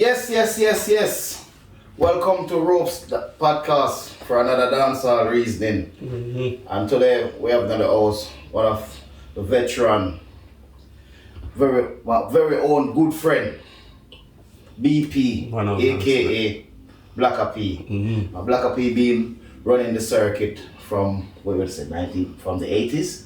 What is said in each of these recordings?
Yes. Welcome to RopesPodcast for another dancehall reasoning. Mm-hmm. And today we have another host, one of the veteran, very own good friend, BP, aka Blacka P. Mm-hmm. Blacka P been running the circuit from from the 80s?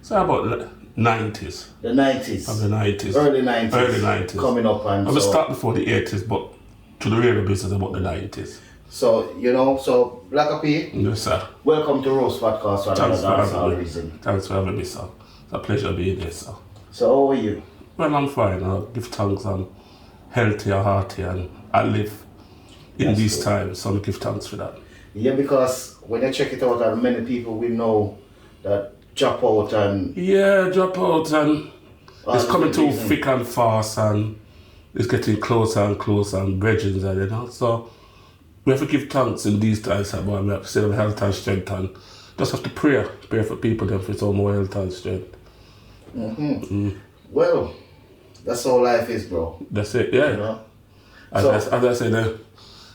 So about 90s. The 90s. From the 90s. Early 90s. Coming up and I will start before the 80s, but to the radio business about the 90s. So, Blacka P. Yes, sir. Welcome to RopesPodcast for another dancehall reason. Thanks for having me, sir. It's a pleasure being here, sir. So, how are you? Well, I'm fine. I give thanks. I'm healthy and hearty, and I live in these times, so I give thanks for that. Yeah, because when you check it out, many people we know that drop out and it's coming too thick and fast, and it's getting closer and closer and bridging, and so we have to give thanks in these times about we have to say of health and strength, and just have to pray for people then for some more health and strength. Well, that's all life is, bro. That's it, yeah. As I said, the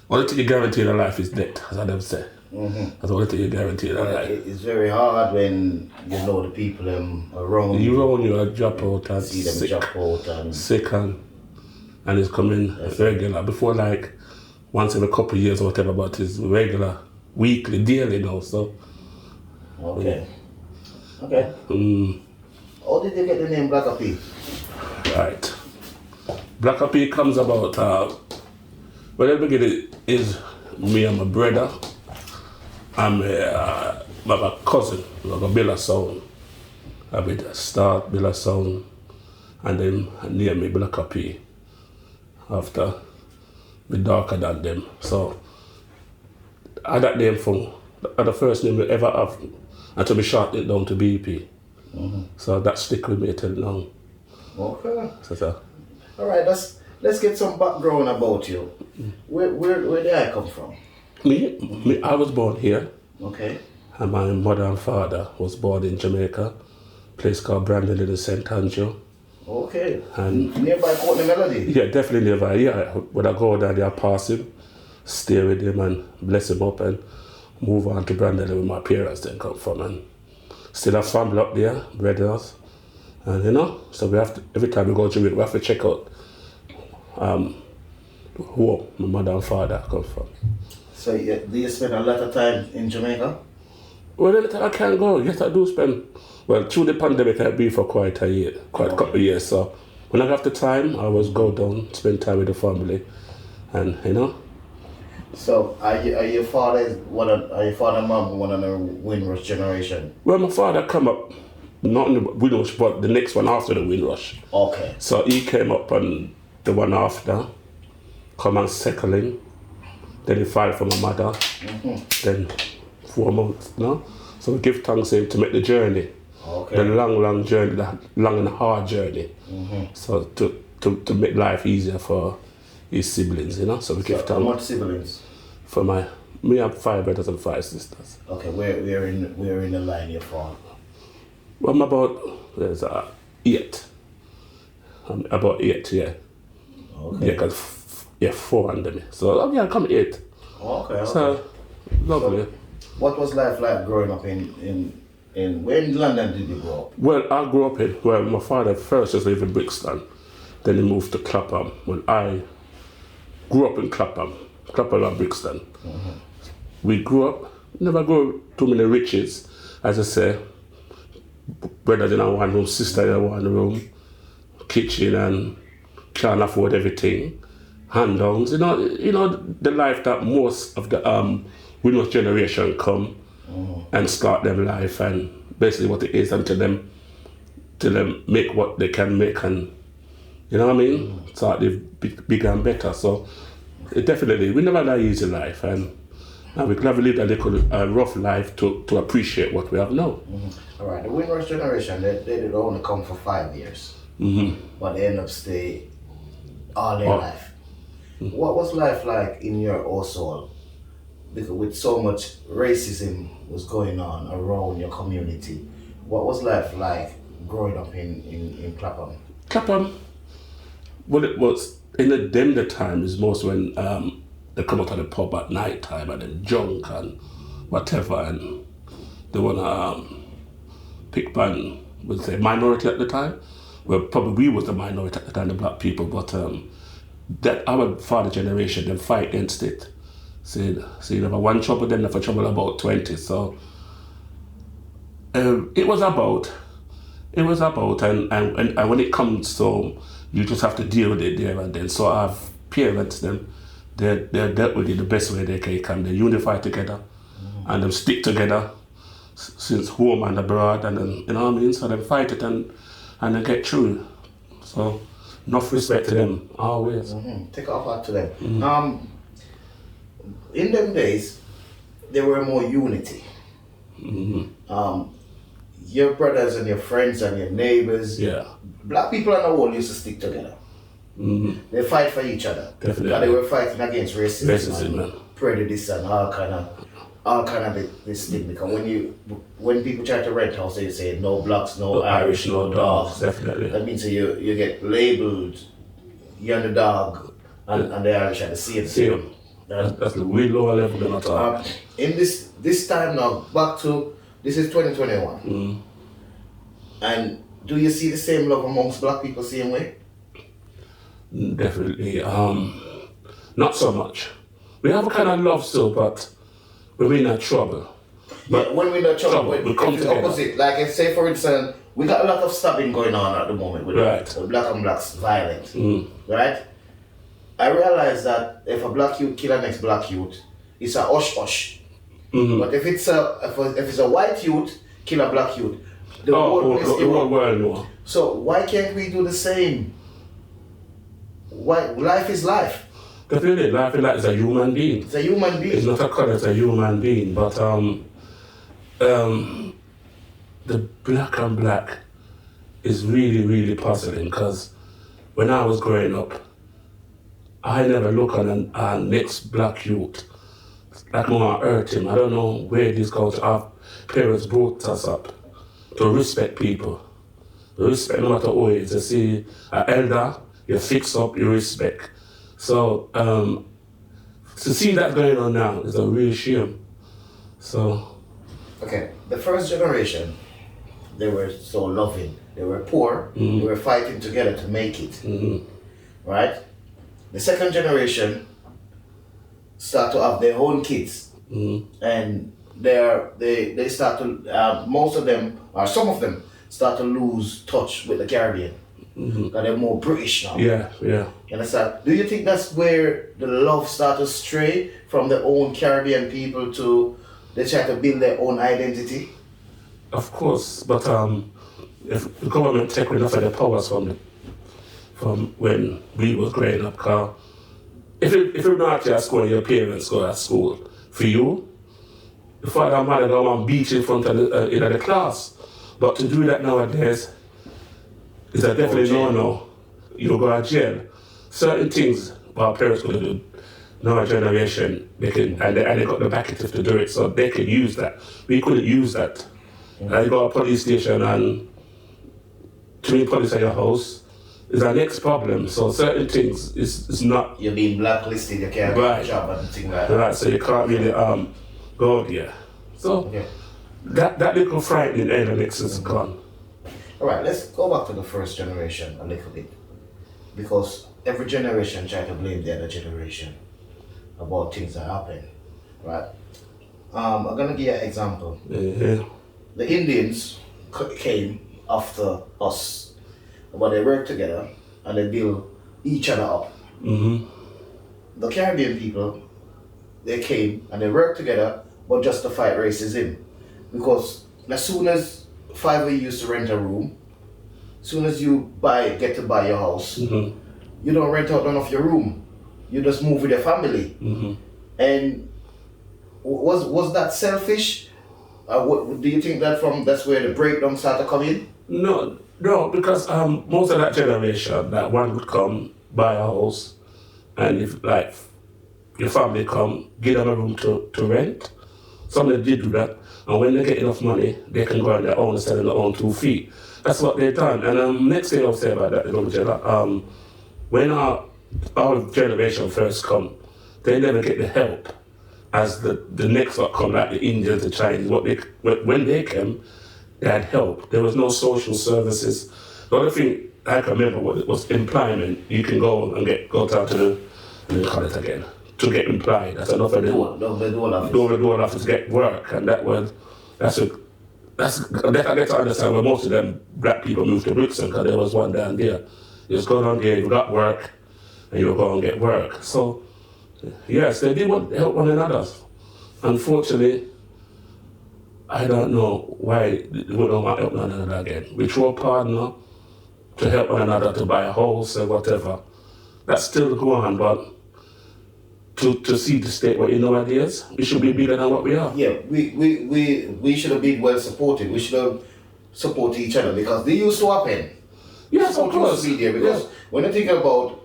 only thing you guarantee in life is death, as I never say. That's the only thing you guarantee in life. It's very hard when you know the people around you drop out and see them drop out and sick and it's coming regular. Before, like once every couple of years or whatever, but it's regular, weekly, daily now. So okay. How did you get the name Blacka P? Right. Blacka P comes about. Well, at the beginning is me and my brother. I'm my cousin, like a Billa Sound. I would start Billa Sound and then name me Blacka P after be darker than them. So I had that name from the first name we ever have until we shortened it down to BP. So that stick with me till now. Okay. So. Alright, let's get some background about you. Where did I come from? Me, I was born here. Okay. And my mother and father was born in Jamaica, a place called Brandon in St. Andrew. Okay. And nearby Courtney Melody? Yeah, definitely nearby. Yeah, when I go down there, I pass him, stay with him and bless him up and move on to Brandon where my parents then come from. And still have family up there, brothers. And so we have to, every time we go to Jamaica, we have to check out who my mother and father come from. So do you spend a lot of time in Jamaica? Well, anytime I can go, yes I do spend, well through the pandemic I've been for quite a couple of years, so when I have the time I always go down, spend time with the family, and So are your father and mom one of the Windrush generation? Well, my father come up, not in the Windrush, but the next one after the Windrush. Okay. So he came up and the one after, come and settle in. Then he filed for my mother, then 4 months, So we give thanks to him to make the journey. Okay. The long journey, the long and hard journey. So to make life easier for his siblings, So we give thanks. How much siblings? Me have 5 brothers and 5 sisters. Okay, where in the line you're from? Well, I'm there's 8. I'm about 8, yeah. Okay. Yeah, because 4 under me. So I come 8. Okay. So lovely. So, what was life like growing up in where in London did you grow up? Well, I grew up my father first just lived in Brixton, then he moved to Clapham. When I grew up in Clapham and Brixton. We grew up, never grew too many riches, as I say. Brothers in one room, sister in one room, kitchen, and can't afford everything. Hand-downs, the life that most of the Windrush generation come and start their life, and basically what it is until them make what they can make, and start live bigger and better. So definitely, we never had an easy life, and we could have lived a rough life to appreciate what we have now. All right, the Windrush generation, they did only come for 5 years, but they end up stay all their life. What was life like in your household? Because with so much racism was going on around your community, what was life like growing up in Clapham? Clapham, well, it was in the time is most when they come out of the pub at night time and then drunk and whatever, and they wanna pick ban with the minority at the time. Well, probably we was the minority at the time, the black people, but that our father generation, they fight against it. So you never one trouble, then never trouble about 20. So it was about, and when it comes to, you just have to deal with it there and then. So our parents, they're dealt with it the best way they can. They unify together and them stick together since home and abroad, and then, you know what I mean? So they fight it and they get through. So enough respect to them always. Take off heart to them. In them days, there were more unity. Your brothers and your friends and your neighbors. Yeah. Black people on the whole used to stick together. They fight for each other. Definitely. And they were fighting against racism man. prejudice and all kind of this thing. Because when people try to rent house, they say no blacks, no Irish, no dogs. Definitely. That means you get labeled, you're the dog, and the Irish are the same. That's the way lower level than at all. In this time now, back to, this is 2021. And do you see the same love amongst black people same way? Definitely. Not so much. We have a kind of love still, but we're in trouble. But when we're in trouble, we come it's together. opposite. Like if, say for instance, we got a lot of stabbing going on at the moment with Right. black and blacks violence. Right? I realize that if a black youth kill an ex-black youth, it's a hush-hush. But if it's a white youth kill a black youth, the whole world know. So why can't we do the same? Why life is life. Definitely, life is a human being. It's a human being. It's not a color, it's a human being. But the black and black is really, really puzzling, because when I was growing up, I never look on a next black youth like more hurt him. I don't know where this goes. Our parents brought us up to respect people. To respect no matter who it is. You see an elder, you fix up, you respect. So to see that going on now is a real shame. So okay, the first generation, they were so loving. They were poor. They were fighting together to make it. Right? The second generation start to have their own kids, and they start to most of them, or some of them, start to lose touch with the Caribbean. Because they're more British now. yeah. You understand? Do you think that's where the love starts to stray from the own Caribbean people to they try to build their own identity? Of course, but if the government take enough of the powers from when we was growing up, cause if you're not at school, your parents go to school. For you, the father and mother go and beat you in front of the class. But to do that nowadays is a definitely no. You go to jail. Certain things our parents could do, now generation, they got the backing to do it, so they could use that. We couldn't use that. You go to a police station and too many police at your house is our next problem. So certain things is not. You're being blacklisted, you can't get a job and things like that. Right, so you can't really go there. So that little frightening elements is gone. Alright, let's go back to the first generation a little bit. Because every generation try to blame the other generation about things that happen. Right? I'm gonna give you an example. The Indians came after us, but they worked together and they built each other up. The Caribbean people, they came and they worked together, but just to fight racism. Because as soon as 5 of you used to rent a room, as soon as you get to buy your house, you don't rent out none of your room. You just move with your family. And was that selfish? What do you think that's where the breakdown started to come in? No, because most of that generation, that one would come buy a house, and if like your family come, give them a room to rent. Some of them did do that, and when they get enough money, they can go on their own and stand on their own 2 feet. That's what they've done. And next thing I'll say about that, when our generation first come, they never get the help as the next lot come, like the Indians, the Chinese. When they came, they had help. There was no social services. The other thing I can remember was employment. You can go and go down to call it again, to get employed. That's enough of them. The door office to get work, and I get to understand why most of them black people moved to Brixton, because there was one down there. You just go down there, you got work, and you go and get work. So, yes, they did want to help one another. Unfortunately, I don't know why we don't want to help one another again. We throw a partner to help one another to buy a house or whatever. That's still going on, but to see the state where no ideas, we should be bigger than what we are. Yeah, we should have been well supported. We should have supported each other, because they used to happen. Yes, of course. Because when you think about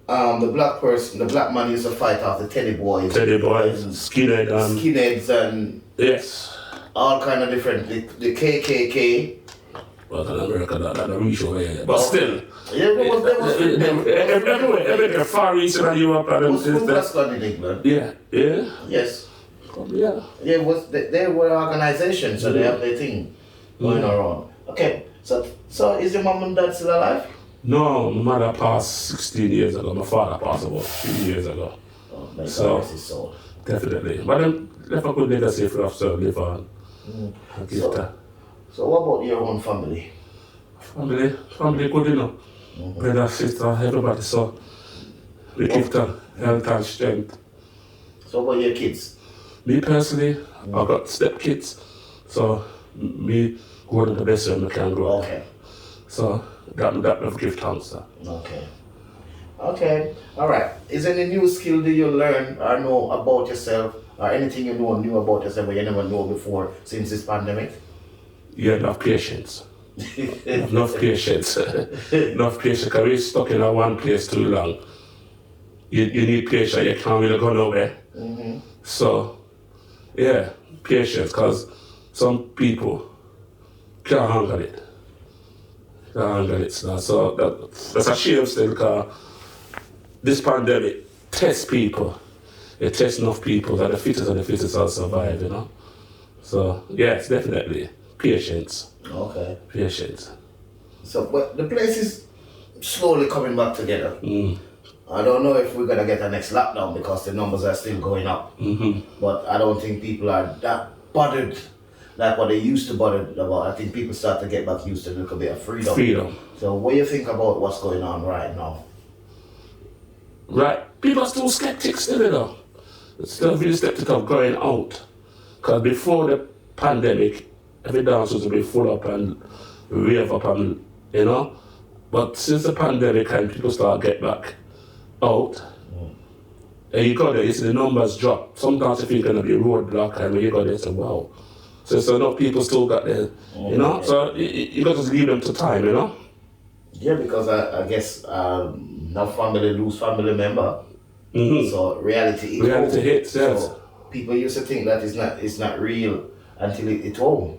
the black man used to fight off the Teddy Boys, skinheads, and yes, all kind of different, the KKK. Well, in America, not a reach over here, but still. Yeah, everywhere, Far East and Europe and that's done in England. Yeah. Yes. Yeah. They were an organization, so they have their thing going around. Okay, so is your mom and dad still alive? No, my mother passed 16 years ago. My father passed about 3 years ago. Oh, my God, his soul. Definitely. But then left a good legacy for us to live on. So what about your own family? Family good, you know. Brother, sister, everybody. So we give them health and strength. So what about your kids? Me personally, I got stepkids. So me go to the best way I can go. Okay. So that will give thanks. Sir. Okay. All right. Is there any new skill that you learn or know about yourself, or anything you know new about yourself that you never know before since this pandemic? Yeah, enough patience. Enough patience. Enough patience, because we're stuck in one place too long. You need patience, you can't really go nowhere. Mm-hmm. So, yeah, patience, because some people can't handle it. So that's a shame still, because this pandemic tests people. It tests enough people that the fittest will survive, you know? So, yes, definitely. Patience. Okay. Patience. So, but the place is slowly coming back together. I don't know if we're going to get a next lockdown, because the numbers are still going up. But I don't think people are that bothered like what they used to bother about. I think people start to get back used to a little bit of freedom. So what do you think about what's going on right now? Right. People are still skeptics still, you know. Still really skeptical of going out. Because before the pandemic, every dance was a bit full up and rave up and, you know. But since the pandemic and people start get back out, and you go there, you see the numbers drop. Sometimes you think it's going to be a roadblock, and when you go there, you say, wow. So enough people still got there, you know. So you got to just leave them to time, you know. Yeah, because I guess now family lose family member. So reality hits, yes. So people used to think that it's not real until it's home.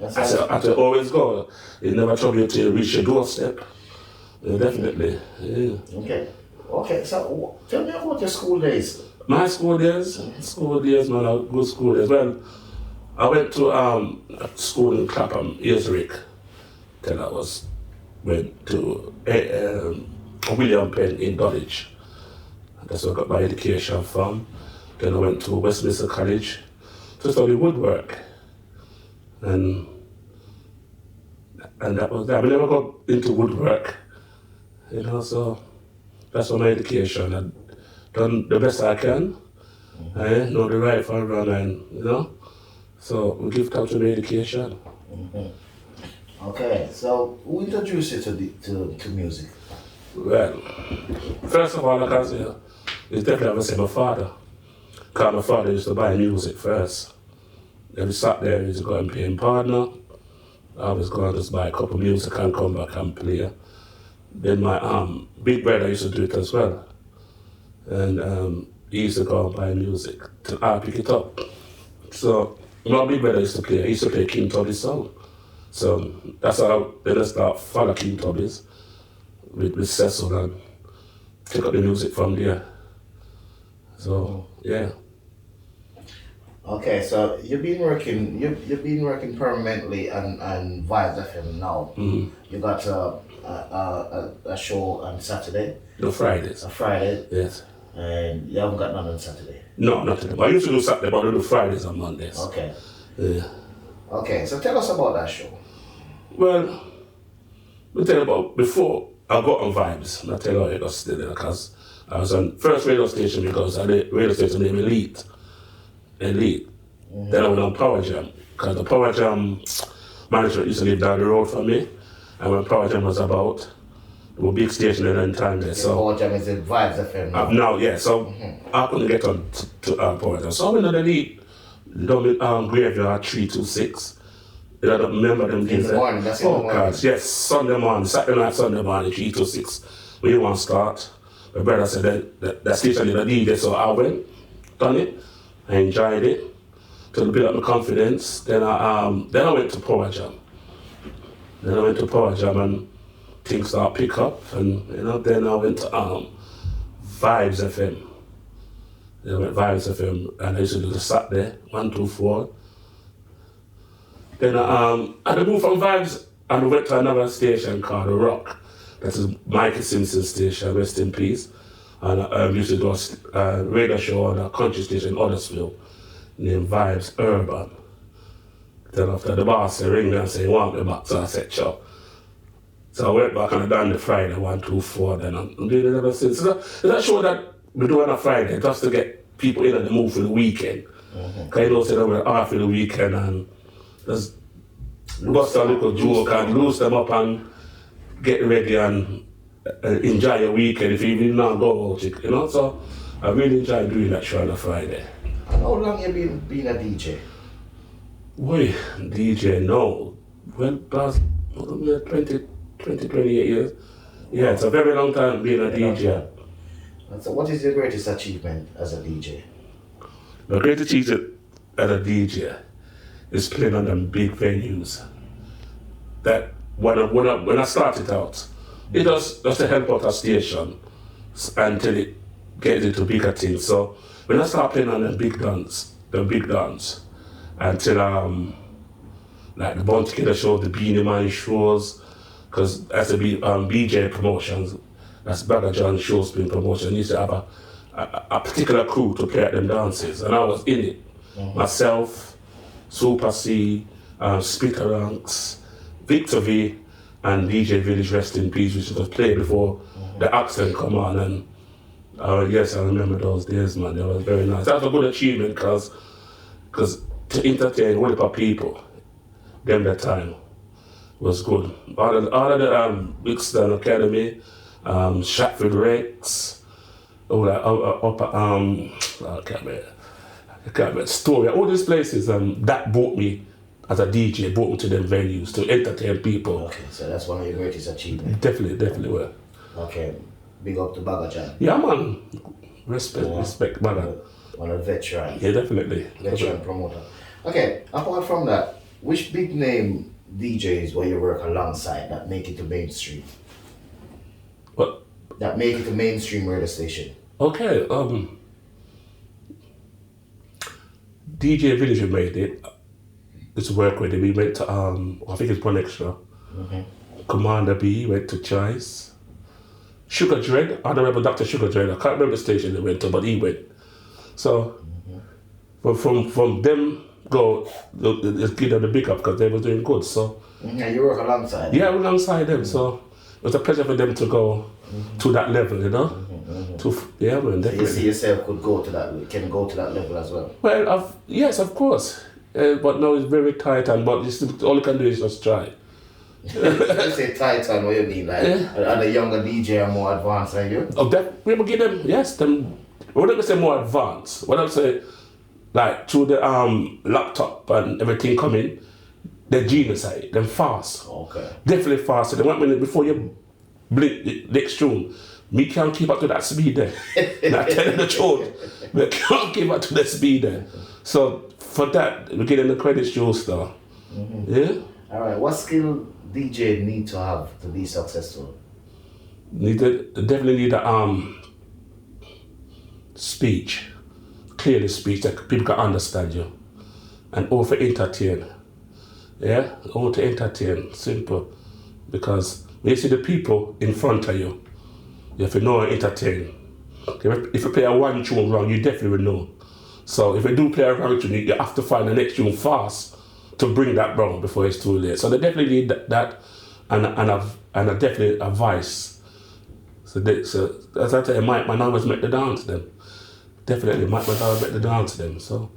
I to always go. It never trouble you till you reach your doorstep. Definitely. Yeah. Okay. So tell me about your school days. My school days, man, good school days. Well, I went to school in Clapham, Earswick, till I went to William Penn in Dulwich. That's where I got my education from. Then I went to Westminster College to study woodwork. And that was that. I never got into woodwork, you know, so that's for my education. I've done the best I can. I know the right from wrong, and you know, so we give thanks to my education. Okay, so who introduced you to music? Well, first of all, like I say, it's definitely, I would say, my father. Because my father used to buy music first. Then we sat there, he used to go and play in partner. I was going to just buy a couple of music and come back and play. Then my big brother used to do it as well. And he used to go and buy music till I pick it up. So my big brother used to play. He used to play King Tubby's song. So that's how then I start follow King Tubby's with Cecil take up the music from there. So yeah. Okay, so you've been working permanently on Vibes FM now. Mm-hmm. You got a show on Saturday. No, Fridays. A Friday. Yes. And you haven't got none on Saturday. No, not today. I used to do Saturday, but I do Fridays and Mondays. Okay. Yeah. Okay, so tell us about that show. Well, I'll tell you about before I got on Vibes. I'll tell you how it got started because I was on first radio station because I did radio station named Elite. Mm-hmm. Then I went on Power Jam because the Power Jam management used to live down the road from me. And when Power Jam was about, there were big station at that time there. So Power Jam is in Vibes FM now. Now, yeah. So I couldn't get on to Power Jam. So I went on the Elite, graveyard 326. I don't remember them days. In the morning, that's in the morning. God, yes, Sunday morning, Saturday night, Sunday morning, 326. When you want to start, my brother said that station in a DJ, so I went, done it, I enjoyed it, to build up my confidence. Then I went to Power Jam. And things started pick up, and then I went to Vibes FM. Then I went Vibes FM, and I used to do the Saturday, 1, 2, 4. Then I moved from Vibes and I went to another station called The Rock. That is Mikey Simpson's station, rest in peace. And I used to do a radio show on a country station in Huddersfield named Vibes Urban. Then after the boss ring me and say, want me back? So I said, sure. So I went back and I done the Friday, 1, 2, 4, then I'm doing it ever since. So that show that we do on a Friday just to get people in the mood for the weekend. Because say that we're off for the weekend and just bust a little joke and lose them up and get ready and enjoy your weekend if you even not go out, So I really enjoy doing that show on a Friday. And how long have you been a DJ? Boy, DJ, no. Well, past 28 years. Yeah, it's a very long time being a DJ. And so what is your greatest achievement as a DJ? My greatest achievement as a DJ is playing on them big venues. That when I started out, it was just to help out a station until it gets into bigger things. So when I started playing on them big dance, until like the Bounty Killer show, the Beanie Man shows, because as a BJ promotions, that's Blacka John shows being promotion, used to have a particular crew to play at them dances, and I was in it. Myself, Super C, Spitter Ranks, Victor V, and DJ Village Rest in Peace, which was played before the accent come on. And yes, I remember those days, man. It was very nice. That was a good achievement because to entertain all the people, them that time was good. All of the Big Stan Academy, Stratford Rex, all that I can't remember Story, all these places that brought me as a DJ, brought me to them venues to entertain people. Okay, so that's one of your greatest achievements. Definitely were. Okay, big up to Blacka John. Yeah, man. Respect, man. One of the veterans. Yeah, definitely. Veteran promoter. Okay, apart from that, which big name DJs will you work alongside that make it to mainstream? What? That make it to mainstream radio station. Okay, DJ Village made it. It's work with him. We went to I think it's One Extra. Commander B went to Choice. Sugar Dread, I don't remember Dr. Sugar Dread. I can't remember the station they went to, but he went. So from them go, let's give them the big up because they were doing good. So you work alongside. Yeah, alongside them. So it was a pleasure for them to go to that level, Yeah, man, definitely. So you see yourself can go to that level as well. Well, yes, of course. But now it's very tight, but all you can do is just try. You say Titan, what you mean? Like, are the younger DJ are more advanced than you? Oh, we will give them, yes, them. What do I say more advanced? What I say, like, through the laptop and everything coming, they're genius at it, they're fast. Okay. Definitely faster. They 1 minute before you blink the next tune. Me can't keep up to that speed there. Now, telling the truth, we can't keep up to that speed there. So, for that, we're getting the credits to your star. Yeah? All right, what skill DJ need to have to be successful? definitely need a speech, clearly speech that people can understand you, and over entertain. Yeah, over to entertain, simple. Because when you see the people in front of you, you have to know and entertain. If you play a one tune wrong, you definitely will know. So if you do play a wrong tune, you have to find the next tune fast to bring that wrong before it's too late. So they definitely need that and definitely a voice. So as I tell you, Mike man always make the dance them. Definitely Mike man always make the dance them. So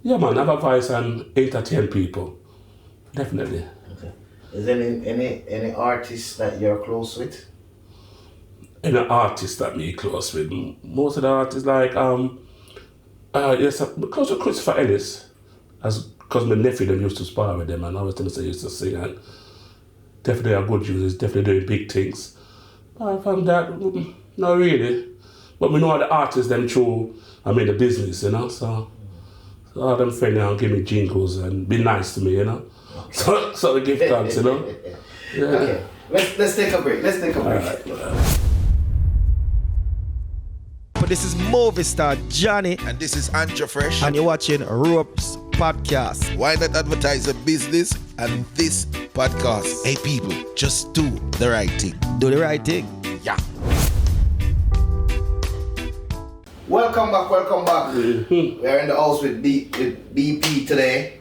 yeah man, have a voice and entertain people. Definitely. Okay. Is there any artists that you're close with? Any artist that me close with? Most of the artists like yes, I'm close to Christopher Ellis, because my nephew them used to spar with them and I always tell them they used to sing and definitely are good users, definitely doing big things. Apart from that, not really. But we know the artists them through the business, so all them friends now give me jingles and be nice to me, Okay. So they give thanks, Yeah. Okay. Let's take a break. Right. This is movie star Johnny. And this is Andrew Fresh. And you're watching Ropes Podcast. Why not advertise a business and this podcast? Hey people, just do the right thing. Do the right thing. Yeah. Welcome back. Mm-hmm. We're in the house with BP today.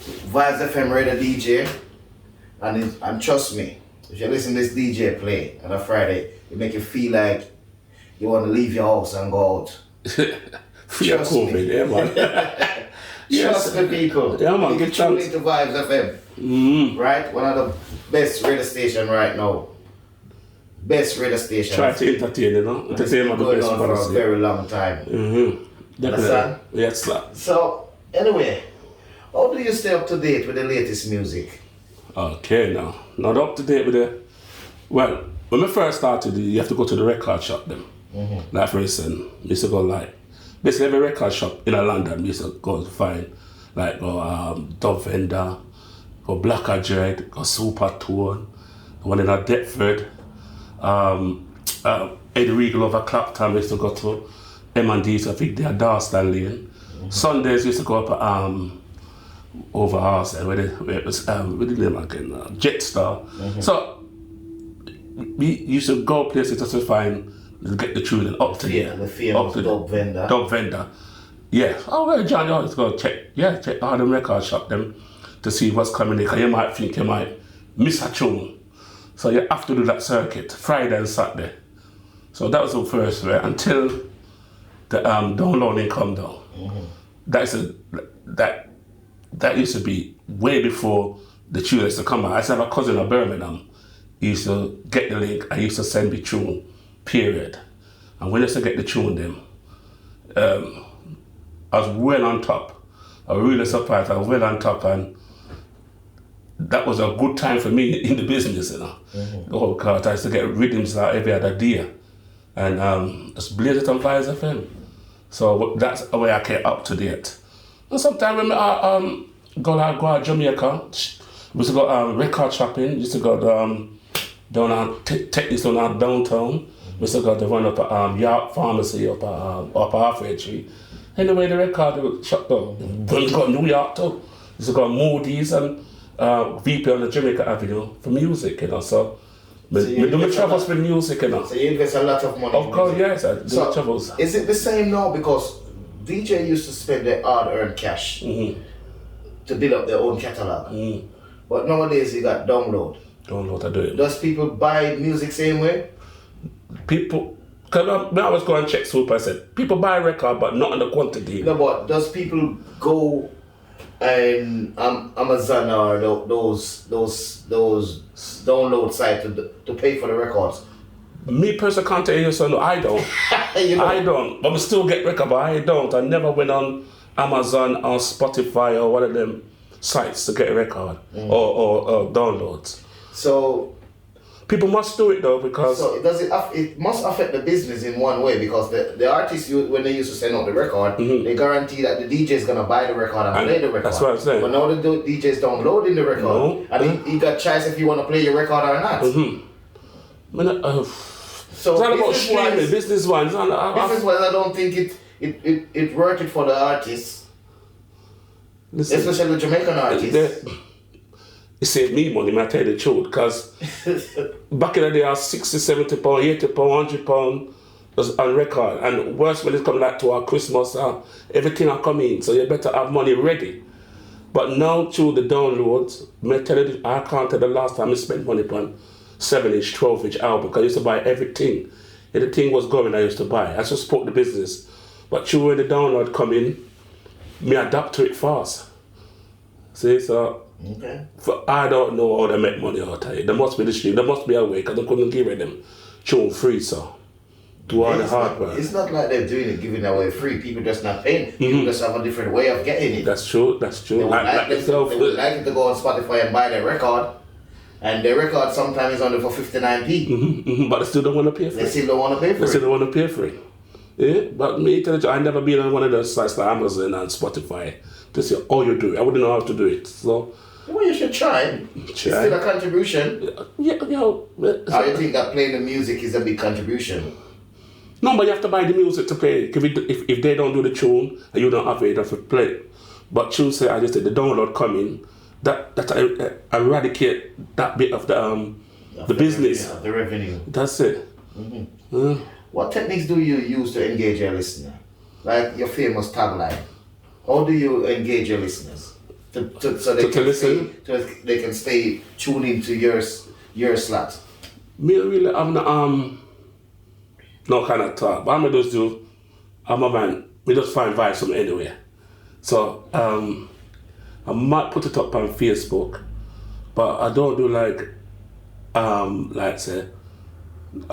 Vibes FM radio DJ. And trust me, if you listen to this DJ play on a Friday, it make you feel like you want to leave your house and go out. Trust me. Yeah, man. Trust me, people. Yeah, man. Get tuned into Vibes FM. Mm-hmm. Right? One of the best radio station right now. Best radio station. Try to entertain, Entertain on the best for a very long time. Mm-hmm. Understand? Yes, sir. So, anyway, how do you stay up to date with the latest music? Okay, now. Not up to date with the... Well, when we first started, you have to go to the record shop then. Mm-hmm. Like for instance, we used to go basically every record shop in London, we used to go find Dove Vendor, go Blacka Dread, go Super Tone, one in Deptford, Eddie Regal over Clapton, we used to go to M&D, so I think they are Darstan Lane. Mm-hmm. Sundays we used to go up over ours where it was with the name again, Jetstar. Mm-hmm. So we used to go places just to find, get the tune up to there. The famous Dove Vendor. Dove Vendor. Yeah. Oh, well, John, you always go check all the record shop them to see what's coming in, because you might think you might miss a tune. So you have to do that circuit, Friday and Saturday. So that was the first way, until the downloading come down. Mm-hmm. That used to be way before the tune used to come out. I used to have a cousin in Birmingham. He used to get the link, I used to send me tune, period. And when I used to get the tune them, I was well on top. I was really surprised, I was well on top, and that was a good time for me in the business, Mm-hmm. Oh God, I used to get rhythms every other day. And just blaze it on Vibes FM. So that's the way I kept up to date. And sometimes when I go to Jamaica, we used to go record shopping, used to go down on Technics down downtown. We used to go to one up at York Pharmacy up halfway tree. Anyway, the record shop though. We got New York too. We used to go Moody's and VP on the Jamaica Avenue for music, So we do my travels with music, So you invest a lot of money. Of course, yes, I do my travels. Is it the same now? Because DJ used to spend their hard-earned cash to build up their own catalog. Mm. But nowadays you got download. Download, I do it. Does people buy music same way? People, because when I was going to check Super, I said, people buy a record but not in the quantity. No, but does people go and Amazon or those download sites to pay for the records? Me personally can't tell you, so no, I don't. I don't. But we still get record, but I don't. I never went on Amazon or Spotify or one of them sites to get a record or downloads. So people must do it though, because so it must affect the business in one way, because the artists, when they used to send out the record, they guarantee that the DJ is gonna buy the record and play the record. That's what I'm saying. But now the DJ's downloading the record, and he got choice if you want to play your record or not. It's all about streaming, business-wise. Business-wise, I don't think it worked it for the artists. Listen, especially the Jamaican artists. It saved me money, I tell you the truth, because back in the day, I was 60, 70 pounds, 80 pounds, 100 pounds on record. And worse when it's come like to our Christmas, everything are coming, so you better have money ready. But now through the downloads, I can't tell the last time I spent money on 7-inch, 12-inch album, because I used to buy everything. If the thing was going, I used to buy. I just support the business. But through when the download come in, me adapt to it fast. See, so okay. I don't know how they make money out of it. There must be the stream, there must be a way, because they couldn't give it them tune free, so do all the hard work. It's not like they're doing it, giving it away free. People just not paying. People just have a different way of getting it. That's true. They would like it to go on Spotify and buy their record, and their record sometimes is only for 59p. But they still don't want to pay for it. They still don't want to pay for it. They still don't want to pay for it. Yeah, but me tell you, I never been on one of those sites like Amazon and Spotify to say, oh, you do it. I wouldn't know how to do it. So, well, you should try. It's still a contribution. Yeah, you know. I think that playing the music is a big contribution. No, but you have to buy the music to play. If they don't do the tune and you don't have it, you have to play it. But tune say, I just said the download coming, that eradicate that bit of the business. The revenue. That's it. What techniques do you use to engage your listener? Like your famous tagline. How do you engage your listeners? So they can stay tuned into your slot. Me really have no kind of talk, but I'm just do. I'm a man. We just find vibes from anywhere. So I might put it up on Facebook, but I don't do like say.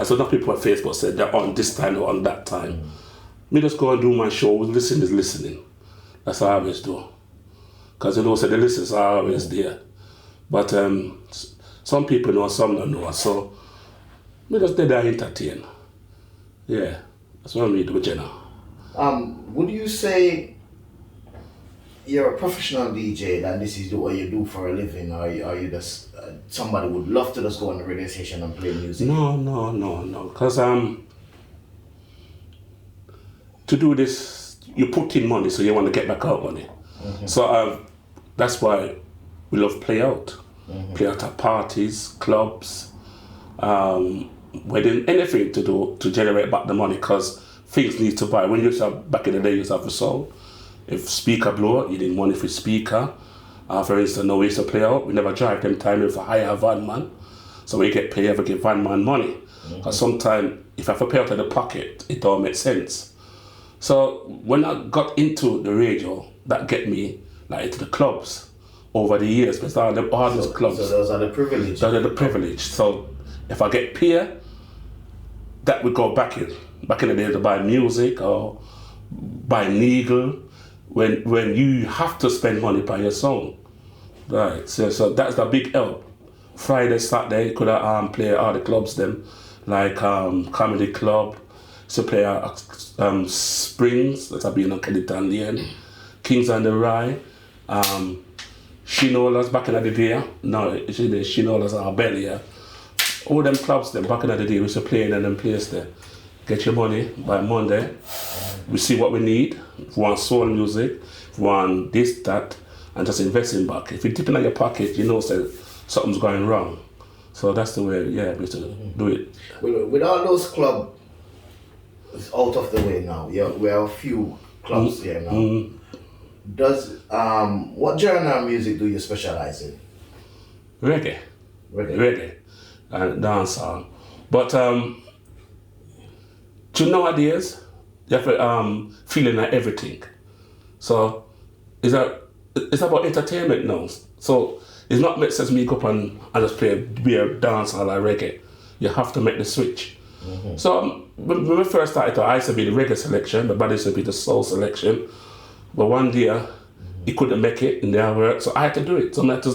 So enough people on Facebook said they're on this time or on that time. Me just go and do my show. Listen is listening. That's how I always do. Because you know, so the listeners are always there. But some people know, some don't know. So me just did that entertain. Yeah, that's what I do, Jenna. Would you say you're a professional DJ and this is what you do for a living, or are you just somebody would love to just go on the radio station and play music? No. Because to do this, you put in money, so you want to get back out money. So that's why we love play out. Play out at parties, clubs, wedding, anything to do to generate back the money, because things need to buy. When you used to have, back in the day, you used to have a song. If speaker blow, you need money for speaker. For instance, no, we used to play out. We never drive them time if I hire a van man. So we get paid, ever give van man money. Because sometimes, if I have to pay out of the pocket, it don't make sense. So when I got into the radio, that get me like into the clubs over the years. Because all these clubs. So those are the privilege. Those are the privilege. So if I get paid, that would go back in. Back in the day to buy music or buy needle. When you have to spend money by your song. Right, so that's the big help. Friday, Saturday, you could have play all the clubs them, like Comedy Club, so play Springs, that's a being on Kennington Lane, Kings on the Rye, Shinolas back in the day, no, Shinolas are belly, yeah. All them clubs them back in the day, we used to play in them place there. Get your money by Monday, we see what we need, if we want soul music, if we want this, that, and just invest in back. If you dip in your pocket, you know something's going wrong. So that's the way, we used to do it. With all those clubs out of the way now, we have a few clubs here now. Does what genre of music do you specialize in? Reggae and dancehall. But nowadays, you have to feeling like everything. So it's about entertainment now. So it's not makes sense me go up and just be a dancehall or reggae. You have to make the switch. So when we first started, I used to be the reggae selection, but brother used to be the soul selection. But one day, he couldn't make it in their work, so I had to do it. So I had to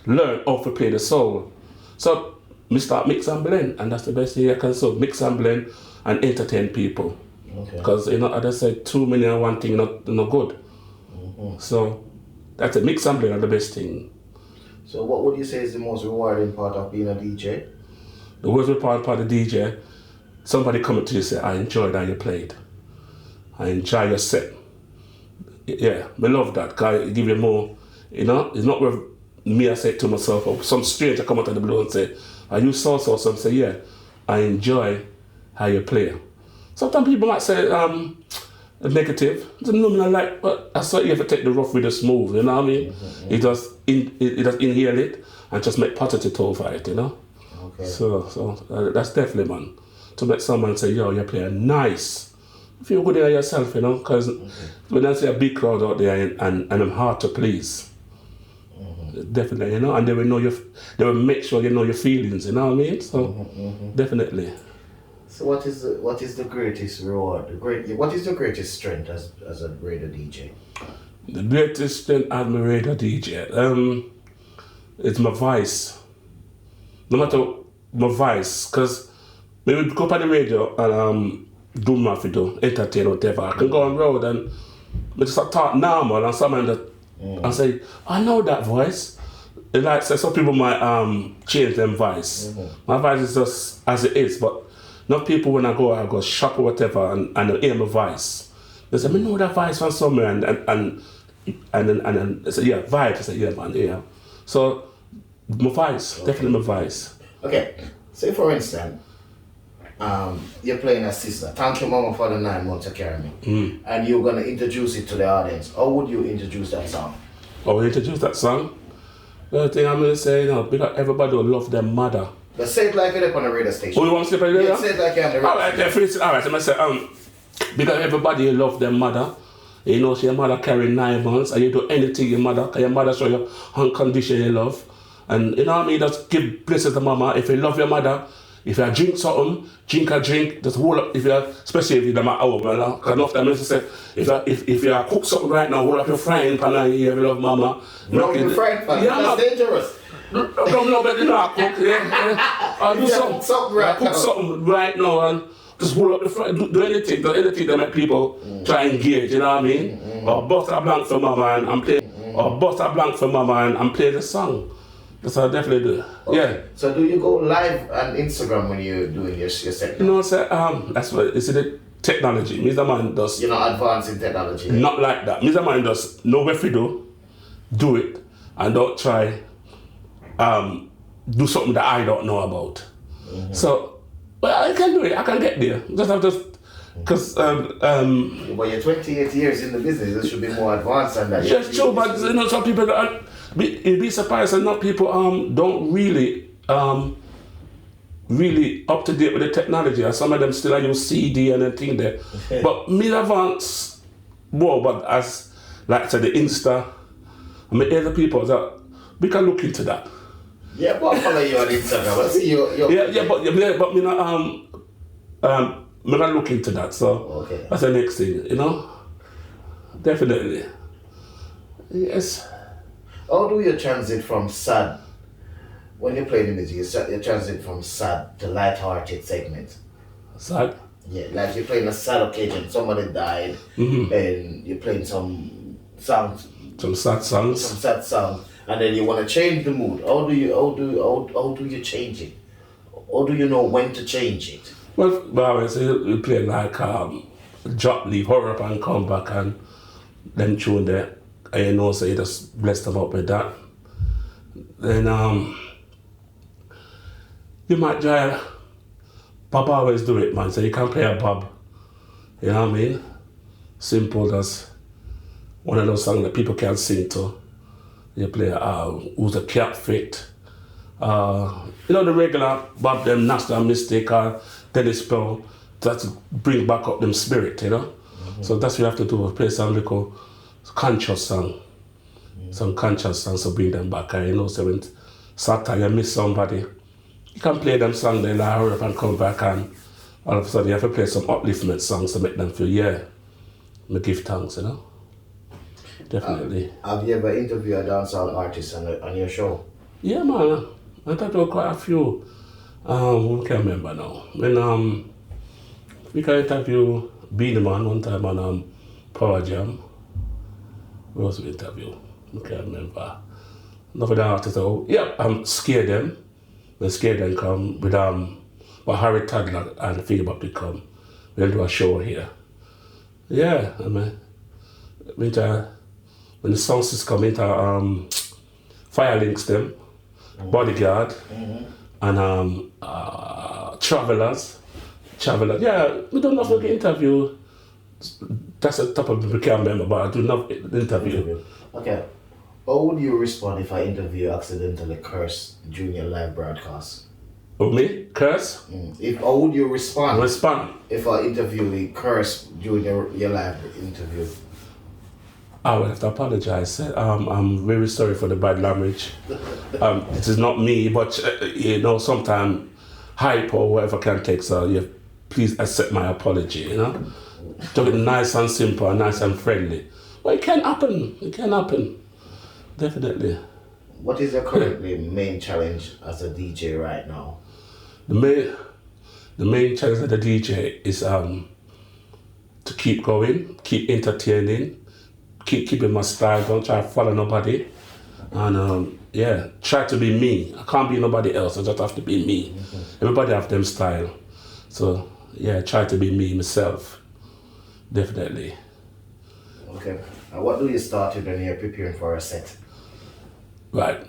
learn how to play the soul. So I start mix and blend, and that's the best thing I can do. Mix and blend and entertain people. Because, as I said, too many of one thing not good. So that's a mix and blend are the best thing. So what would you say is the most rewarding part of being a DJ? The worst part of the DJ, somebody coming to you and say, I enjoyed how you played. I enjoy your set. Yeah, I love that, because it give you more, you know, it's not where me I say it to myself, or some stranger come out of the blue and say, are you so-so? So I say, yeah, I enjoy how you play. Sometimes people might say, negative. No, I like, but I saw you ever take the rough with the smooth, you know what I mean? It just inhale it and just make positive over it, you know? Okay. So that's definitely, man. To make someone say, yo, you're playing nice. Feel good in yourself, you know? Because when I see a big crowd out there and I'm hard to please, definitely, you know? And they will make sure you know your feelings, you know what I mean? So, definitely. So what is the greatest reward? What is the greatest strength as a radio DJ? The greatest strength as a radio DJ, it's my voice. No matter my voice, because when we go up on the radio and do my video, entertain, whatever, I can go on road and I just talk normal and someone that and say, I know that voice. It like so some people might change their voice. My voice is just as it is, but not people when I go shop or whatever and they hear my voice. They say, I know that voice from somewhere and then they say, yeah, vibe. I say, yeah, man, yeah. So my voice, definitely my voice. Okay, say for instance, you're playing a sister. Thank you, Mama, for the 9 months to carry me. And you're gonna introduce it to the audience. How would you introduce that song? How would you introduce that song? The thing I'm gonna say, you know, because everybody will love their mother. But say it like you're up on the radio station. Oh, you want to say it like that? Yeah, say it like you're on the radio station. Alright, I'm gonna say, because everybody love their mother. You know, your mother carry 9 months, and you do anything your mother show you unconditional love. And you know what I mean? Just give blessings to mama. If you love your mother, if you drink something, drink a drink, just hold up, especially if you're at home, because enough time I say, if you cook something right now, hold up your frying pan and you love mama. No, your frying pan, that's dangerous. No, but you know I cook, yeah. Do something right now and just hold up the frying, do anything that make people try and engage, you know what I mean? Or bust a blank for mama and play, and play the song. That's what I definitely do. Okay. Yeah. So do you go live on Instagram when you're doing your set? You know what I'm saying? That's what it's the technology. Mr. Man does. You're not advanced in technology. Not like that. Mr. Man does know what to do it, and don't try do something that I don't know about. So, well, I can do it. I can get there. Just have to. Because but you're 28 years in the business, it should be more advanced than that. Just true, but you know, some people you'd be surprised that not people don't really up to date with the technology, and some of them still use CD and everything there. But me advance more, but as like I said, the Insta, I mean other people that we can look into that. Yeah, but I follow you on Instagram. I see you. But me not I'm gonna look into that, so that's the next thing, you know? Definitely. Yes. How do you transit from sad, when you play the music, you transit from sad to light-hearted segment? Sad? Yeah, like you're playing a sad occasion, somebody died, and you're playing some songs. Some sad songs? Some sad songs, and then you want to change the mood. How do you change it? How do you know when to change it? Well, I would say you play like drop, leave, hurry up and come back and then tune there. And you know, so you just bless them up with that. Then you might try, Bob always do it, man, so you can play a Bob. You know what I mean? Simple, that's one of those songs that people can sing to. You play Who's a Cat Fit. You know the regular Bob them National Mystic or Dennis Spell, that bring back up them spirit, you know? So that's what you have to do, play some little conscious song. Some conscious songs to bring them back. And you know, so when Saturday you miss somebody, you can play them songs, then hurry up and come back, and all of a sudden you have to play some upliftment songs to make them feel, yeah, me give thanks, you know? Definitely. Have you ever interviewed a dancehall artist on your show? Yeah, man. I thought there were quite a few. I can't remember now. When we can interview Beanie Man one time on Power Jam. Who else we interview? I can't remember. Enough of the artists, I'm scared them. when Skate then come with but Harry Tadler and Philip to come. We'll do a show here. Yeah, I mean, when the songs come into Fire Links them, Bodyguard, and Travelers. Yeah, we don't know if we get interview. That's the top of the can't remember, but I do not interview. Okay. How would you respond if I interview accidentally curse during your live broadcast? Oh, me? Curse? How would you respond? Respond. If I interview a curse during your live interview? I would have to apologize. I'm very sorry for the bad language. It is not me, but sometimes hype or whatever can take, so please accept my apology, Do it nice and simple, nice and friendly. Well, it can happen. Definitely. What is your currently main challenge as a DJ right now? The main challenge as a DJ is to keep going, keep entertaining, keeping my style, don't try to follow nobody. And try to be me. I can't be nobody else, I just have to be me. Everybody have them style. So try to be me myself. Definitely. Okay. And what do you start with when you're preparing for a set? Right.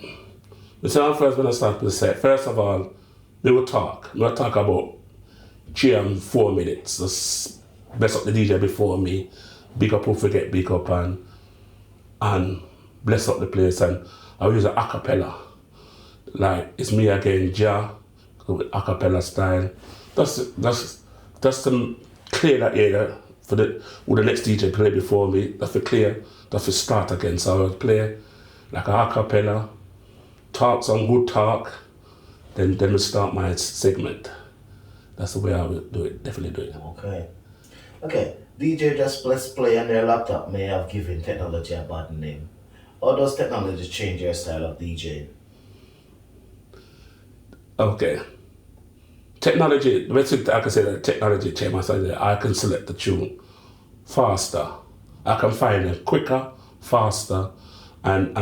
First when I start with the set, first of all, we will talk. We'll talk about 3 and 4 minutes. Just bless up the DJ before me, big up who forget big up and bless up the place, and I'll use an acapella. Like it's me again, Ja, with acapella style. That's to clear that area for the next DJ play before me. That's to clear, that's to start again. So I'll play like an acapella, talk some good talk, then we start my segment. That's the way I would do it, definitely do it. Okay. DJ just press play on their laptop may have given technology a bad name. How does technology change your style of DJing? Okay. Technology, I can say that technology changed my style. I can select the tune faster. I can find it quicker, faster, and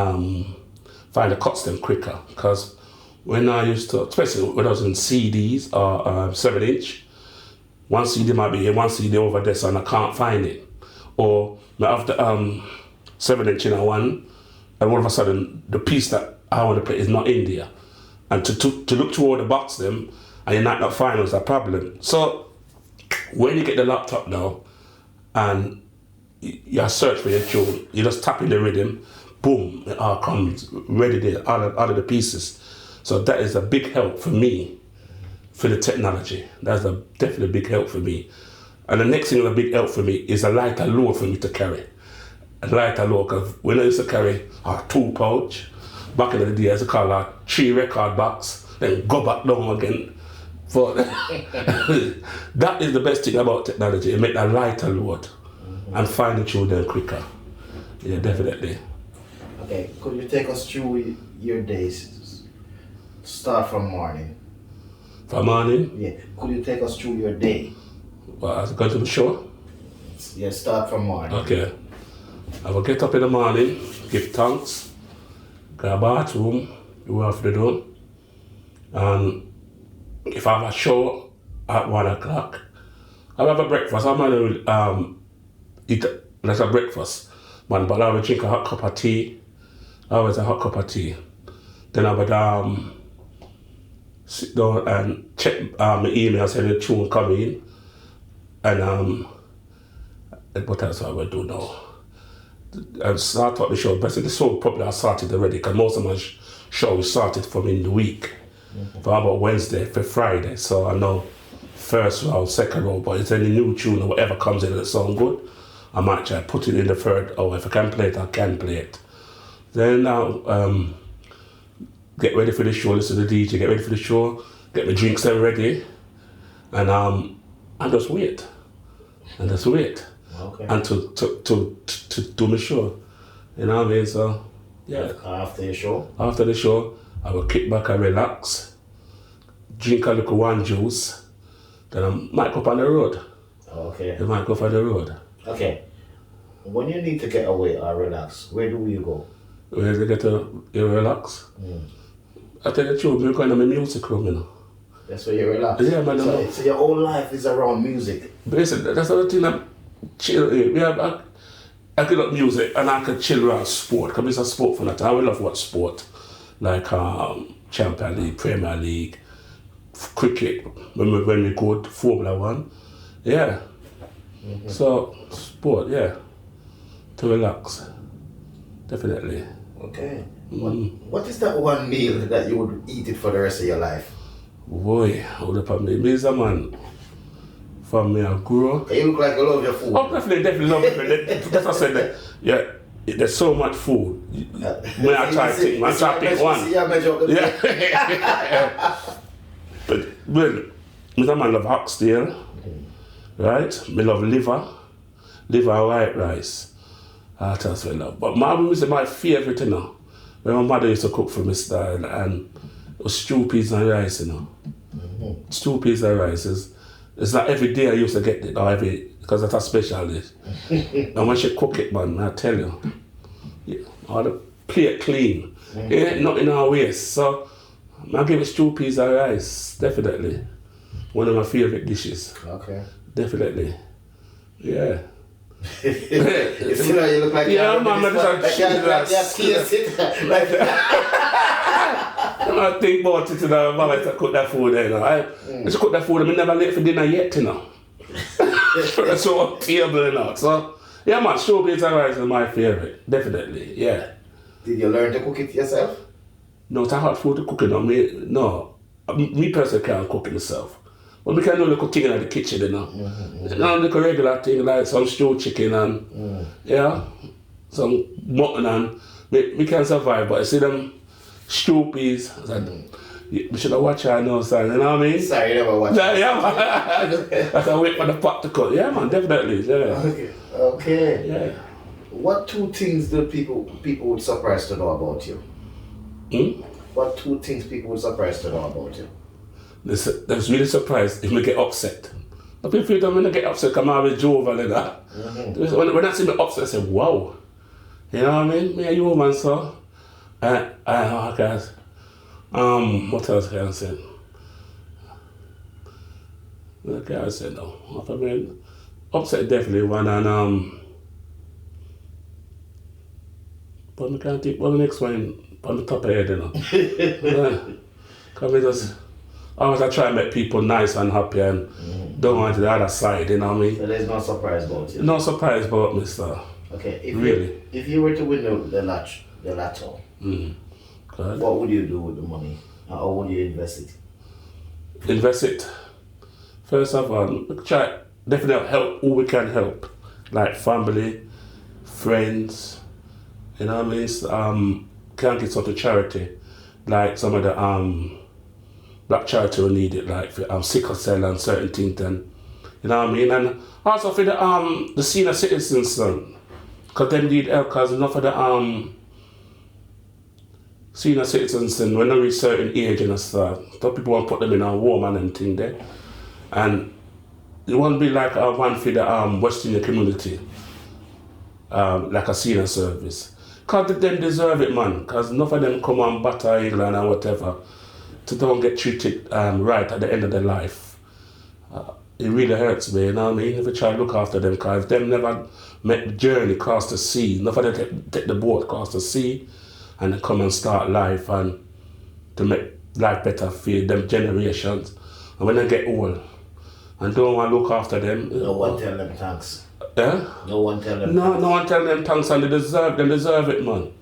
find the cuts them quicker. Because when I used to, especially when I was in CDs or 7-inch, one CD might be here, one CD over there, so and I can't find it. Or after 7-inch in one, and all of a sudden the piece that I want to play is not in there. And to look toward the box them, and you might not find is a problem. So when you get the laptop now, and you search for your tune, you just tap in the rhythm, boom, it all comes ready there, out of the pieces. So that is a big help for me, for the technology. That's definitely a big help for me. And the next thing that's a big help for me is a lighter load for me to carry. A lighter load, because when I used to carry a 2 pouch, back in the day I used to call a 3 record box, then go back down again. But that is the best thing about technology. It makes a lighter load and find the tune then quicker. Yeah, definitely. Okay, could you take us through your days? Start from morning. From morning? Yeah. Could you take us through your day? Well, as I go to the show? Yeah, start from morning. Okay. I will get up in the morning, give thanks, go to the bathroom, do what I have to do. And if I have a show at 1 o'clock, I'll have a breakfast. I'm going to eat like a breakfast. But I will drink a hot cup of tea. Always a hot cup of tea. Then I would sit down and check my email, say the tune coming in. And what else I will do now? And start out the show. But the show probably I started already, because most of my show started from in the week. From about Wednesday for Friday. So I know first round, second round, but if any new tune or whatever comes in that sound good, I might try to put it in the third, or if I can play it, I can play it. Then I'll get ready for the show, listen to the DJ, get ready for the show, get my drinks then ready, and just wait. Okay. And to do my show. You know what I mean? So, yeah. After the show? After the show, I will kick back and relax, drink a little one juice, then I might go up on the road. Okay. I might go for the road. Okay. When you need to get away or relax, where do you go? Where do you get to relax? I tell the truth, I'm going to my music room, you know. That's where you relax. Yeah, man. So your whole life is around music. Basically, that's the other thing I'm chill. I get up music and I can chill around sport. Because it's a sport fan. I love watch sport. Like Champions League, Premier League, cricket, when we go to Formula 1. Yeah. Mm-hmm. So, sport, yeah. To relax. Definitely. Okay. What is that one meal that you would eat it for the rest of your life? Boy, hold up on me. Me is a man. From me, I grew up. You look like you love your food. Oh, definitely love it. That's what I said. That, yeah, there's so much food. When I try to pick one. Yeah. But, well, me a man love oxtail, right? Me love liver and white rice. That's what I love. But my favorite, you know, when my mother used to cook for me style, and it was stew peas and rice, you know. Mm-hmm. Stew peas and rice it's not every day I used to get it, or because that's a special dish. And when she cook it, man, I tell you, all the plate clean. Mm-hmm. It ain't nothing in our waste. So I give it stew peas and rice, definitely. One of my favorite dishes. Okay. Definitely. Yeah. You look like I think about it, you know, mama used to cook that food, you know. I used to cook that food, I'm never late for dinner yet, you know. That's on table, you know. So, yeah, man, stew peas and rice is my favorite, definitely, yeah. Did you learn to cook it yourself? No, it's a hard food to cook, you know. Me personally can't cook it myself. But we can do little thing in the kitchen, you know. Mm-hmm. Not like a regular thing, like some stew chicken and, yeah, some mutton and, we can survive, but I see them stew peas, we should have watched our nose, son, you know what I mean? Sorry, you never watched it. Yeah, man. That's a wait for the pot to cook. Yeah, man, definitely, yeah. Okay. Yeah. What two things do people would surprise to know about you? What two things people would surprise to know about you? They was really surprised if we get upset. But people don't when they get upset, come out with jovial and that. Mm-hmm. When I see me upset, I say, wow. You know what I mean? Me a human, so. Guys. What else can I say? What can I say now? I mean, upset definitely one, and but I can't think. Well, the next one on the top of the head, you know. Because I try and make people nice and happy and don't want to the other side, you know what I mean? So there's no surprise about you? No surprise about me, sir. Okay, if if you were to win the lotto, what would you do with the money? How would you invest it? Invest it. First of all, try definitely help who we can help, like family, friends, you know what I mean? Can't get sort of charity, like some of the black charity will need it, like for sickle cell and certain things, and you know what I mean? And also for the senior citizens, because them need help, because enough of the senior citizens, and when they reach certain age and stuff, some people want to put them in a warm and thing there. And it won't be like one for the West Indian community, like a senior service. Because them deserve it, man, because enough of them come on batter England and whatever, to don't get treated right at the end of their life. It really hurts me, you know what I mean? If we try to look after them, because them never met the journey across the sea, enough of them take the boat across the sea and then come and start life and to make life better for them generations. And when they get old and don't want to look after them. No one tell them thanks. Yeah? No one tell them thanks. No one tell them thanks, and they deserve it, man.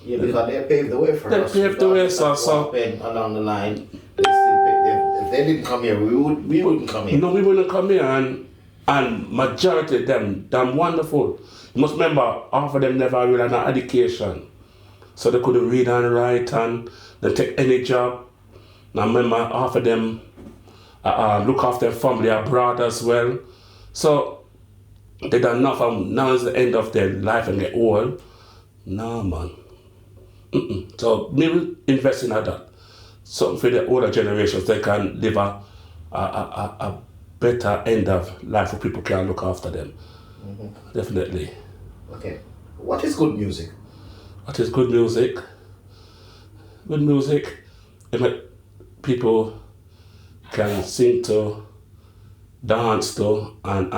Yeah, because they paved the way for us. They paved the way, so along the line, they still pay. If they didn't come here, we wouldn't come here. No, we wouldn't come here, and majority of them wonderful. You must remember, half of them never really had an education, so they couldn't read and write, and they take any job. Now remember, half of them look after their family abroad as well. So they done enough, and now is the end of their life and get old. No, man. So maybe invest in that. Something for the older generations, they can live a better end of life where people can look after them. Definitely. Okay. What is good music? What is good music? Good music people can sing to, dance to, and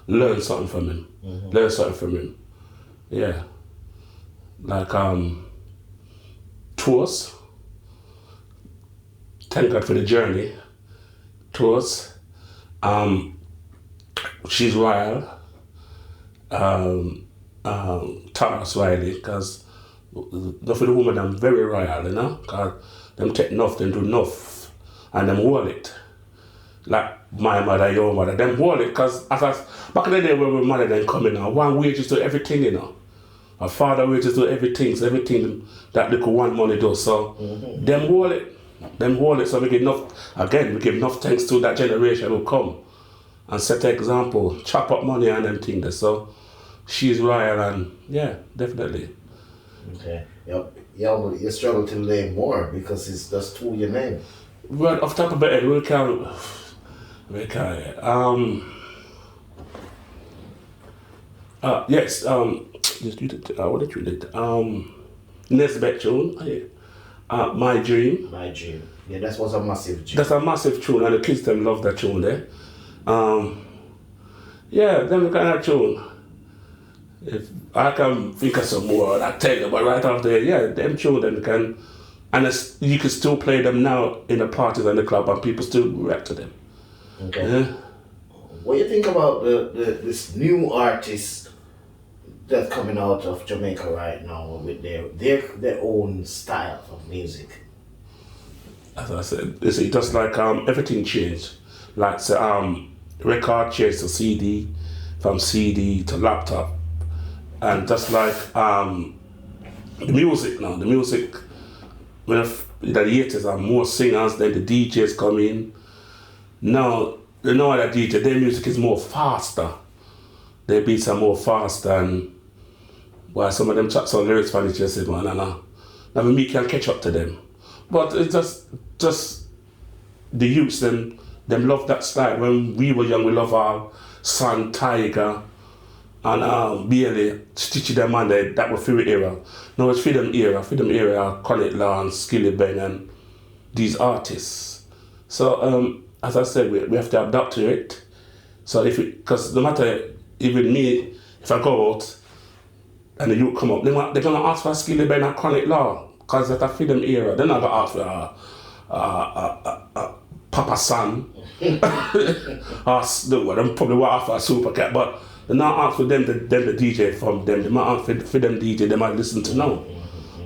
learn something from him. Learn something from him. Yeah. Like tours. Thank God for the journey. Tours. She's royal. Thomas Riley, because for the woman I'm very royal, you know, because them take enough, them do enough, and them hold it. Like my mother, your mother, them hold it, because back in the day when my mother then come in now, one wages do everything, you know. A father wages do everything, so everything that little one money does, so them hold it. So we give enough thanks to that generation who come and set the example, chop up money and them things there. So she's royal, and yeah, definitely. Okay. You struggle to name more because it's just two your name. Well, off the top of my head, we can yes, what did you do? Nesbeth tune, My Dream. My Dream. Yeah, that was a massive tune. That's a massive tune, and the kids them love that tune there. Yeah, them kind of tune. If I can think of some more, I tell you, but right after that, yeah, them tune them can, and you can still play them now in the parties and the club, and people still react to them. Okay. Yeah. What do you think about this new artist that's coming out of Jamaica right now with their own style of music? As I said, you see, just like everything changed. Like record changed to CD, from CD to laptop, and just like the music now. The music, when the 80s are more singers, then the DJs come in. Now you know that DJ, their music is more faster. Their beats are more faster, and while some of them tracks on lyrics for it, just say, man, now me can catch up to them. But it's just the youths, them love that style. When we were young, we love our Son, Tiger, and Bailey, Stitchy them on there, that was favorite era. Now it's Freedom era, Connect Lance, Skilly Ben, and these artists. So as I said, we have to adapt to it. So because no matter, even me, if I go out and the youth come up, they're gonna ask for Skilly Ben and Connect Law, because that's a Freedom era. They're not gonna ask for Papa San. Them probably want ask for a Super Cat, but they're not ask for them the DJ from them. They might ask for them DJ, they might listen to now.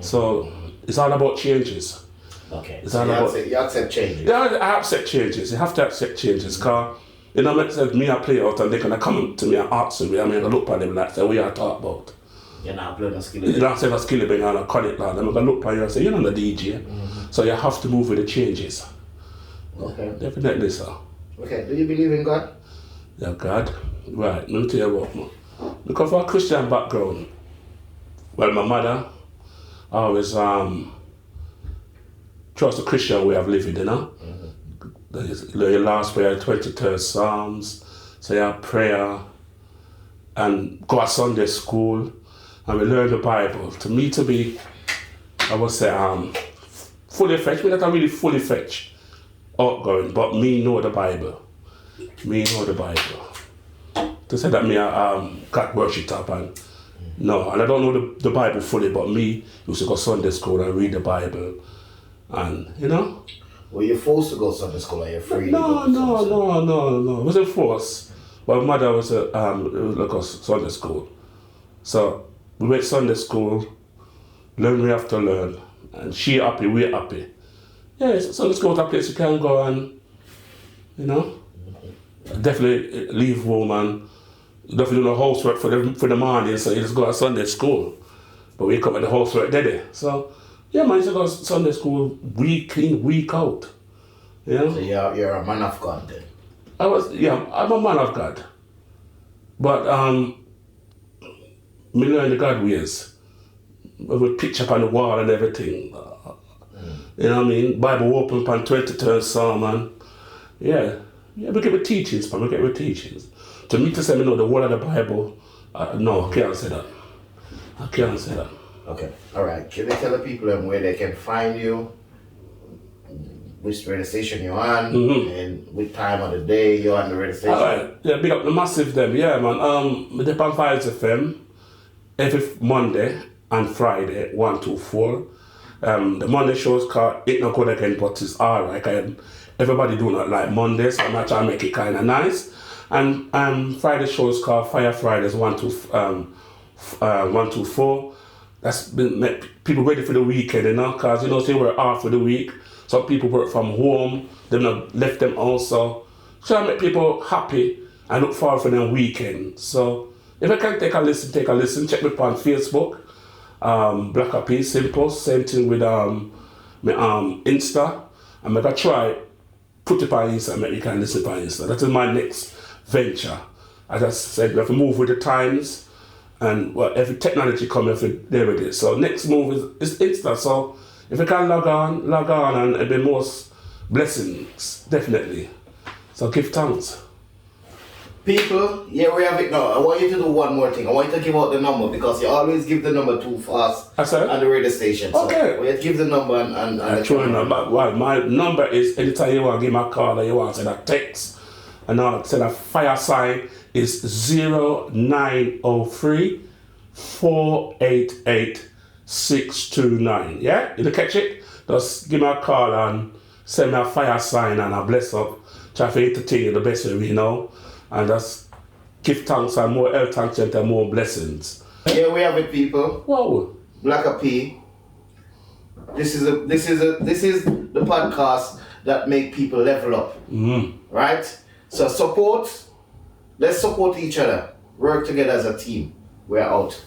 So it's all about changes. Okay. It's so all about, you accept changes. Yeah, I accept changes. You have to accept changes, because you know, make sense. Me, I play out and they're gonna come to me and ask me. I mean, I look at them like, say, what you talk about? You're not playing a Skilly Ben. You're not saying a Skilly Ben and a Connect Lad. I'm gonna look at you and say, you're not the DJ. So you have to move with the changes. Okay. Definitely, sir. Okay. Do you believe in God? Yeah, God. Right, let me tell you what, man. Because from a Christian background, well, my mother always trust the Christian way of living, you know? Your last prayer, 23rd Psalms, say our prayer, and go to Sunday school, and we learn the Bible. To me, to be, I would say, fully fetched. Me not really fully fetched, outgoing, but me know the Bible. Me know the Bible. To say that me got worship up, and no, and I don't know the Bible fully, but me used to go Sunday school and read the Bible, and you know. Were you forced to go to Sunday school, or are you free? No. It wasn't forced. My mother was like a Sunday school, so we went Sunday school, learn we have to learn, and she happy, we happy. Yeah, Sunday school is a place you can go and, you know, definitely leave home and definitely do no housework for the morning, so you just go to Sunday school. But we come at the housework there. So, yeah, man, you go to Sunday school week in, week out. You know? So you're a man of God then? I'm a man of God. But me learn the God ways. With picture on the wall and everything. You know what I mean? Bible open on 23rd Psalm, and yeah, we get with teachings, man. We get with teachings. To me to say me know the word of the Bible, no, I can't say that. Okay, all right. Can you tell the people where they can find you which radio station you're on, and which time of the day you're on the radio station. Alright, yeah, big up the massive them, yeah man. We dip on Vibes FM every Monday and Friday, 1 to 4. The Monday show's called It No Good Again, but it's alright. Everybody do not like Mondays, so I'm not trying to make it kind of nice. And Friday show's called Fire Fridays, 1 to 4. That's been make people ready for the weekend, you know, because say we're off for the week. Some people work from home, they've not left them also. So I make people happy and look forward for them weekend. So if I can take a listen. Check me on Facebook, Blacka P, simple, same thing with my Insta. I'm gonna try put it on Insta and make you can listen on Insta. That is my next venture. As I said, we have to move with the times. And every technology comes there with it. So next move is Insta. So if you can log on and it'll be most blessings, definitely. So give thanks. People, yeah, we have it now. I want you to do one more thing. I want you to give out the number because you always give the number too fast on the radio station. So okay. We have to give the number and well, my number is anytime you want to give me a call or you want to send a text and I'll send a fire sign is 0903 488 629. Yeah? You catch it? Just give me a call and send me a fire sign and a bless up. Try to entertain you the best way we know. And just give thanks and more health and strength and more blessings. Here we have it, people. Whoa. Blacka P. This is the podcast that make people level up. Right? So let's support each other. Work together as a team. We're out.